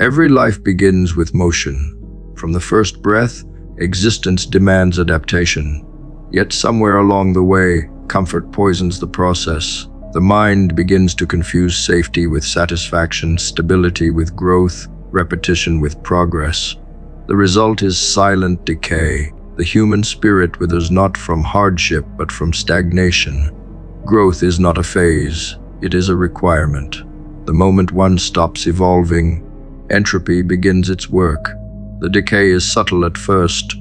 Every life begins with motion. From the first breath, existence demands adaptation. Yet somewhere along the way, comfort poisons the process. The mind begins to confuse safety with satisfaction, stability with growth, repetition with progress. The result is silent decay. The human spirit withers not from hardship, but from stagnation. Growth is not a phase, it is a requirement. The moment one stops evolving, entropy begins its work. The decay is subtle at first,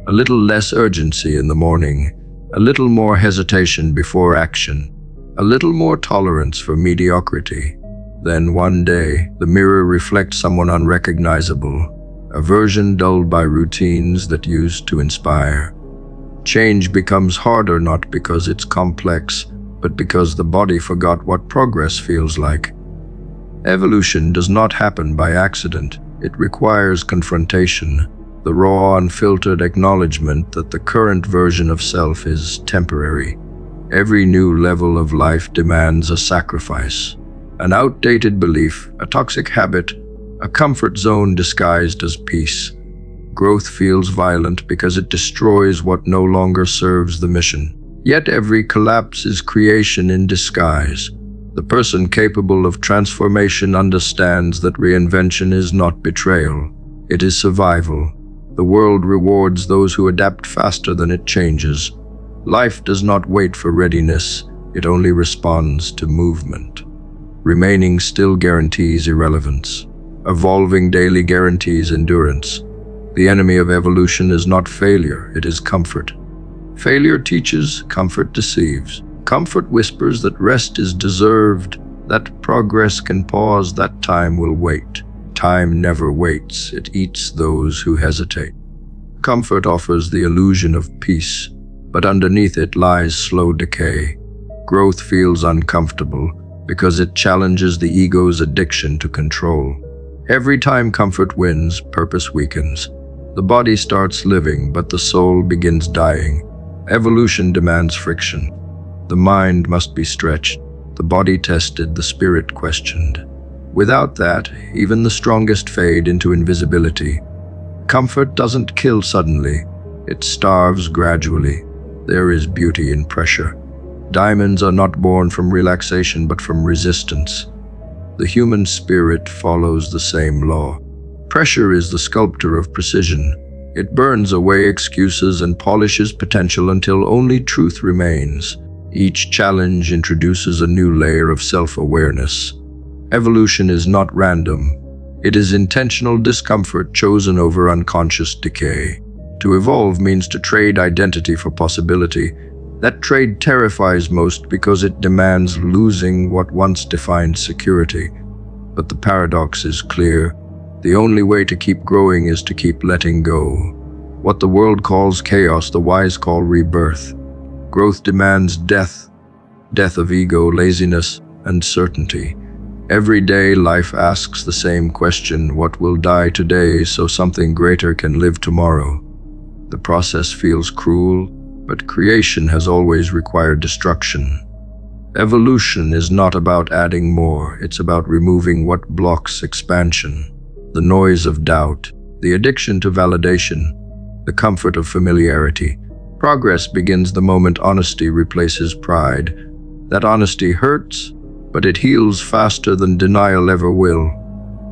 a little less urgency in the morning, a little more hesitation before action, a little more tolerance for mediocrity. Then one day, the mirror reflects someone unrecognizable, a version dulled by routines that used to inspire. Change becomes harder not because it's complex, but because the body forgot what progress feels like. Evolution does not happen by accident. It requires confrontation, the raw, unfiltered acknowledgement that the current version of self is temporary. Every new level of life demands a sacrifice. An outdated belief, a toxic habit, a comfort zone disguised as peace. Growth feels violent because it destroys what no longer serves the mission. Yet every collapse is creation in disguise. The person capable of transformation understands that reinvention is not betrayal. It is survival. The world rewards those who adapt faster than it changes. Life does not wait for readiness. It only responds to movement. Remaining still guarantees irrelevance. Evolving daily guarantees endurance. The enemy of evolution is not failure, it is comfort. Failure teaches, comfort deceives. Comfort whispers that rest is deserved, that progress can pause, that time will wait. Time never waits, it eats those who hesitate. Comfort offers the illusion of peace, but underneath it lies slow decay. Growth feels uncomfortable because it challenges the ego's addiction to control. Every time comfort wins, purpose weakens. The body starts living, but the soul begins dying. Evolution demands friction. The mind must be stretched, the body tested, the spirit questioned. Without that, even the strongest fade into invisibility. Comfort doesn't kill suddenly, it starves gradually. There is beauty in pressure. Diamonds are not born from relaxation but from resistance. The human spirit follows the same law. Pressure is the sculptor of precision. It burns away excuses and polishes potential until only truth remains. Each challenge introduces a new layer of self-awareness. Evolution is not random. It is intentional discomfort chosen over unconscious decay. To evolve means to trade identity for possibility. That trade terrifies most because it demands losing what once defined security. But the paradox is clear. The only way to keep growing is to keep letting go. What the world calls chaos, the wise call rebirth. Growth demands death of ego, laziness, and certainty. Every day life asks the same question, what will die today so something greater can live tomorrow? The process feels cruel, but creation has always required destruction. Evolution is not about adding more, it's about removing what blocks expansion. The noise of doubt, the addiction to validation, the comfort of familiarity. Progress begins the moment honesty replaces pride. That honesty hurts, but it heals faster than denial ever will.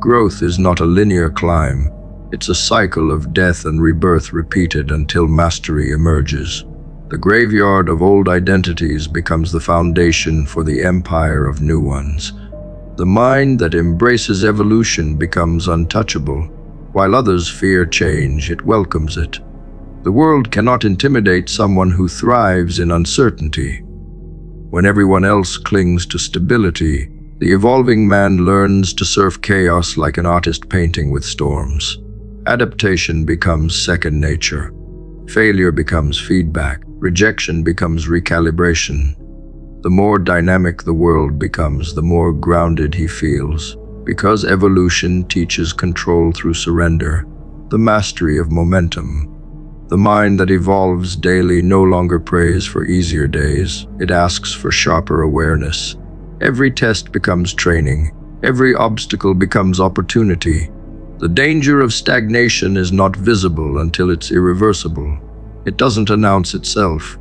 Growth is not a linear climb. It's a cycle of death and rebirth repeated until mastery emerges. The graveyard of old identities becomes the foundation for the empire of new ones. The mind that embraces evolution becomes untouchable. While others fear change, it welcomes it. The world cannot intimidate someone who thrives in uncertainty. When everyone else clings to stability, the evolving man learns to surf chaos like an artist painting with storms. Adaptation becomes second nature. Failure becomes feedback. Rejection becomes recalibration. The more dynamic the world becomes, the more grounded he feels. Because evolution teaches control through surrender, the mastery of momentum. The mind that evolves daily no longer prays for easier days. It asks for sharper awareness. Every test becomes training. Every obstacle becomes opportunity. The danger of stagnation is not visible until it's irreversible. It doesn't announce itself.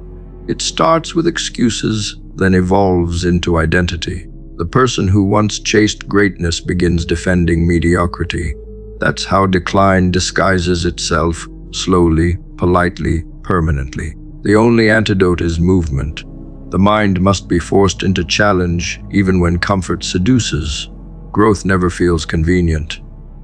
It starts with excuses, then evolves into identity. The person who once chased greatness begins defending mediocrity. That's how decline disguises itself, slowly, politely, permanently. The only antidote is movement. The mind must be forced into challenge, even when comfort seduces. Growth never feels convenient.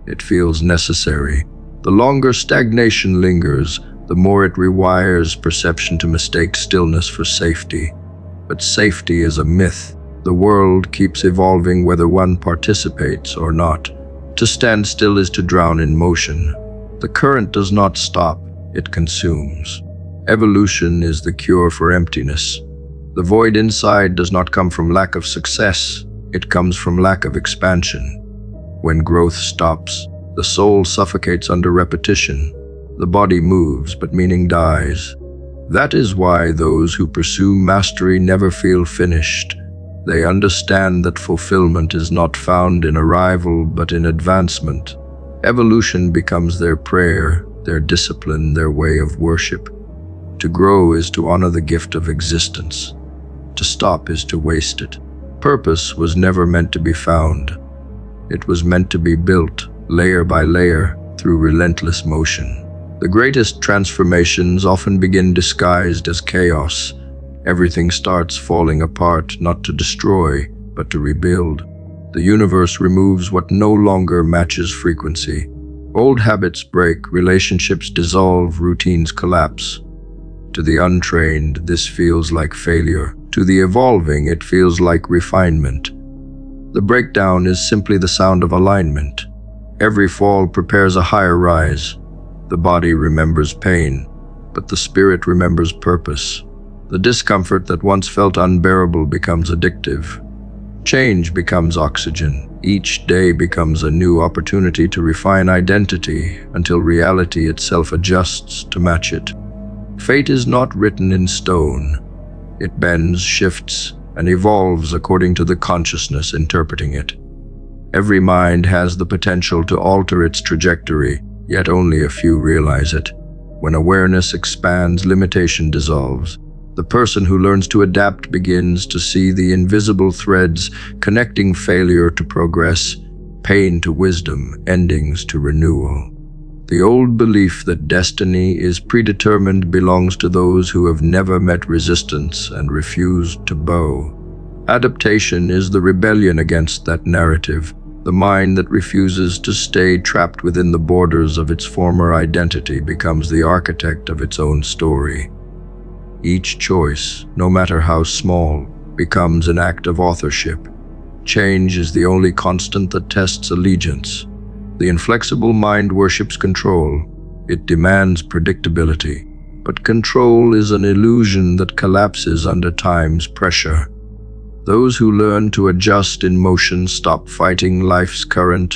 It feels necessary. The longer stagnation lingers, the more it rewires perception to mistake stillness for safety. But safety is a myth. The world keeps evolving whether one participates or not. To stand still is to drown in motion. The current does not stop, it consumes. Evolution is the cure for emptiness. The void inside does not come from lack of success, it comes from lack of expansion. When growth stops, the soul suffocates under repetition. The body moves, but meaning dies. That is why those who pursue mastery never feel finished. They understand that fulfillment is not found in arrival, but in advancement. Evolution becomes their prayer, their discipline, their way of worship. To grow is to honor the gift of existence. To stop is to waste it. Purpose was never meant to be found. It was meant to be built, layer by layer, through relentless motion. The greatest transformations often begin disguised as chaos. Everything starts falling apart, not to destroy, but to rebuild. The universe removes what no longer matches frequency. Old habits break, relationships dissolve, routines collapse. To the untrained, this feels like failure. To the evolving, it feels like refinement. The breakdown is simply the sound of alignment. Every fall prepares a higher rise. The body remembers pain, but the spirit remembers purpose. The discomfort that once felt unbearable becomes addictive. Change becomes oxygen. Each day becomes a new opportunity to refine identity until reality itself adjusts to match it. Fate is not written in stone. It bends, shifts, and evolves according to the consciousness interpreting it. Every mind has the potential to alter its trajectory, yet only a few realize it. When awareness expands, limitation dissolves. The person who learns to adapt begins to see the invisible threads connecting failure to progress, pain to wisdom, endings to renewal. The old belief that destiny is predetermined belongs to those who have never met resistance and refused to bow. Adaptation is the rebellion against that narrative. The mind that refuses to stay trapped within the borders of its former identity becomes the architect of its own story. Each choice, no matter how small, becomes an act of authorship. Change is the only constant that tests allegiance. The inflexible mind worships control. It demands predictability. But control is an illusion that collapses under time's pressure. Those who learn to adjust in motion stop fighting life's current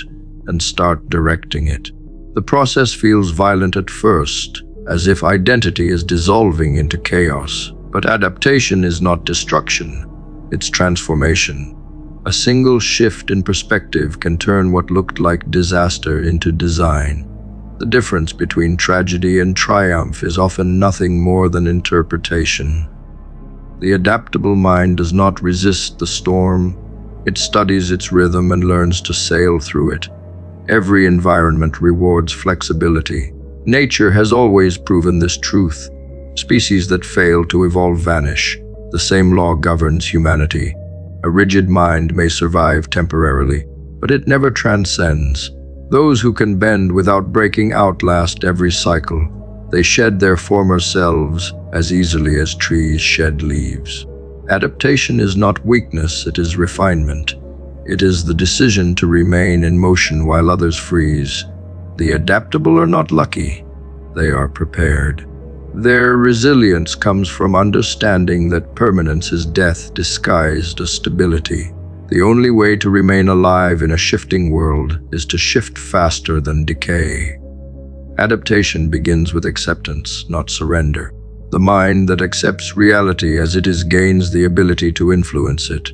and start directing it. The process feels violent at first, as if identity is dissolving into chaos. But adaptation is not destruction, it's transformation. A single shift in perspective can turn what looked like disaster into design. The difference between tragedy and triumph is often nothing more than interpretation. The adaptable mind does not resist the storm. It studies its rhythm and learns to sail through it. Every environment rewards flexibility. Nature has always proven this truth. Species that fail to evolve vanish. The same law governs humanity. A rigid mind may survive temporarily, but it never transcends. Those who can bend without breaking outlast every cycle. They shed their former selves as easily as trees shed leaves. Adaptation is not weakness, it is refinement. It is the decision to remain in motion while others freeze. The adaptable are not lucky, they are prepared. Their resilience comes from understanding that permanence is death disguised as stability. The only way to remain alive in a shifting world is to shift faster than decay. Adaptation begins with acceptance, not surrender. The mind that accepts reality as it is gains the ability to influence it.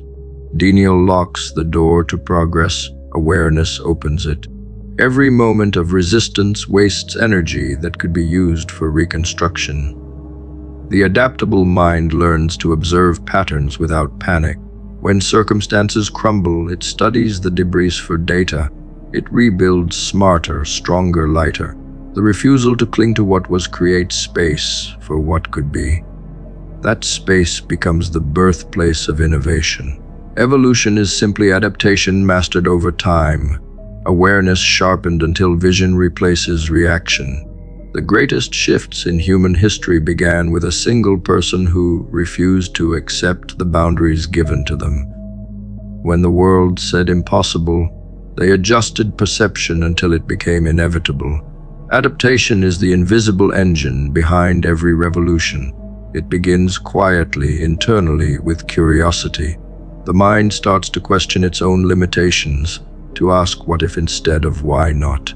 Denial locks the door to progress, awareness opens it. Every moment of resistance wastes energy that could be used for reconstruction. The adaptable mind learns to observe patterns without panic. When circumstances crumble, it studies the debris for data. It rebuilds smarter, stronger, lighter. The refusal to cling to what was creates space for what could be. That space becomes the birthplace of innovation. Evolution is simply adaptation mastered over time, awareness sharpened until vision replaces reaction. The greatest shifts in human history began with a single person who refused to accept the boundaries given to them. When the world said impossible, they adjusted perception until it became inevitable. Adaptation is the invisible engine behind every revolution. It begins quietly, internally, with curiosity. The mind starts to question its own limitations, to ask what if instead of why not.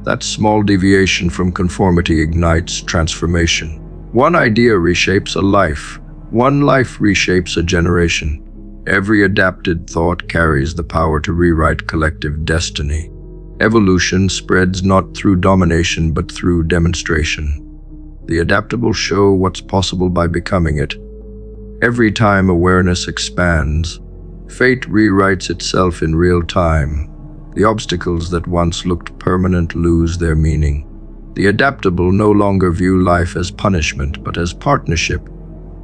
That small deviation from conformity ignites transformation. One idea reshapes a life. One life reshapes a generation. Every adapted thought carries the power to rewrite collective destiny. Evolution spreads not through domination but through demonstration. The adaptable show what's possible by becoming it. Every time awareness expands, fate rewrites itself in real time. The obstacles that once looked permanent lose their meaning. The adaptable no longer view life as punishment but as partnership.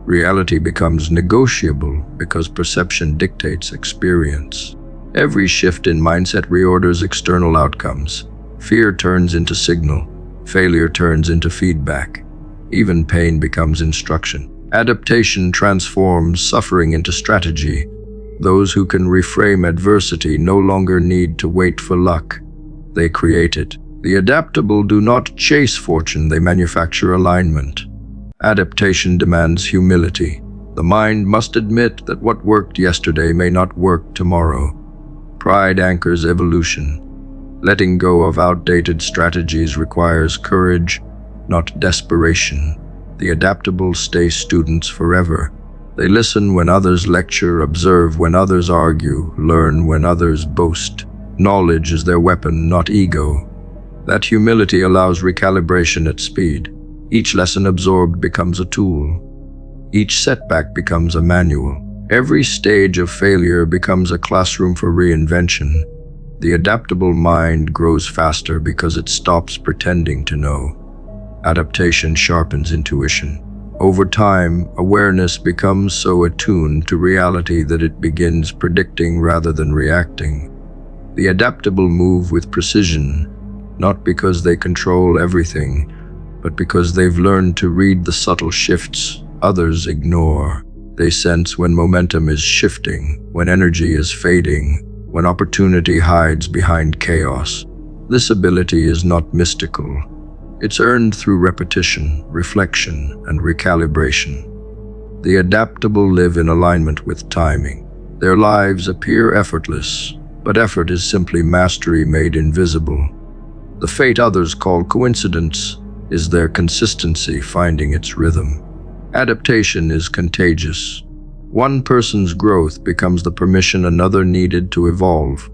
Reality becomes negotiable because perception dictates experience. Every shift in mindset reorders external outcomes. Fear turns into signal. Failure turns into feedback. Even pain becomes instruction. Adaptation transforms suffering into strategy. Those who can reframe adversity no longer need to wait for luck. They create it. The adaptable do not chase fortune, they manufacture alignment. Adaptation demands humility. The mind must admit that what worked yesterday may not work tomorrow. Pride anchors evolution. Letting go of outdated strategies requires courage, not desperation. The adaptable stay students forever. They listen when others lecture, observe when others argue, learn when others boast. Knowledge is their weapon, not ego. That humility allows recalibration at speed. Each lesson absorbed becomes a tool. Each setback becomes a manual. Every stage of failure becomes a classroom for reinvention. The adaptable mind grows faster because it stops pretending to know. Adaptation sharpens intuition. Over time, awareness becomes so attuned to reality that it begins predicting rather than reacting. The adaptable move with precision, not because they control everything, but because they've learned to read the subtle shifts others ignore. They sense when momentum is shifting, when energy is fading, when opportunity hides behind chaos. This ability is not mystical. It's earned through repetition, reflection, and recalibration. The adaptable live in alignment with timing. Their lives appear effortless, but effort is simply mastery made invisible. The fate others call coincidence is their consistency finding its rhythm. Adaptation is contagious. One person's growth becomes the permission another needed to evolve.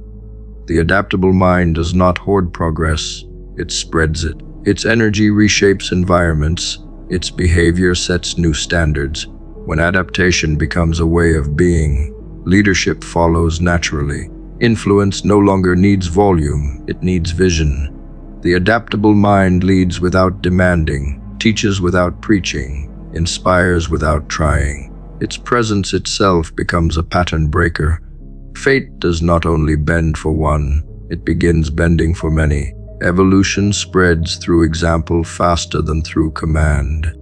The adaptable mind does not hoard progress, it spreads it. Its energy reshapes environments, its behavior sets new standards. When adaptation becomes a way of being, leadership follows naturally. Influence no longer needs volume, it needs vision. The adaptable mind leads without demanding, teaches without preaching, inspires without trying. Its presence itself becomes a pattern breaker. Fate does not only bend for one, it begins bending for many. Evolution spreads through example faster than through command.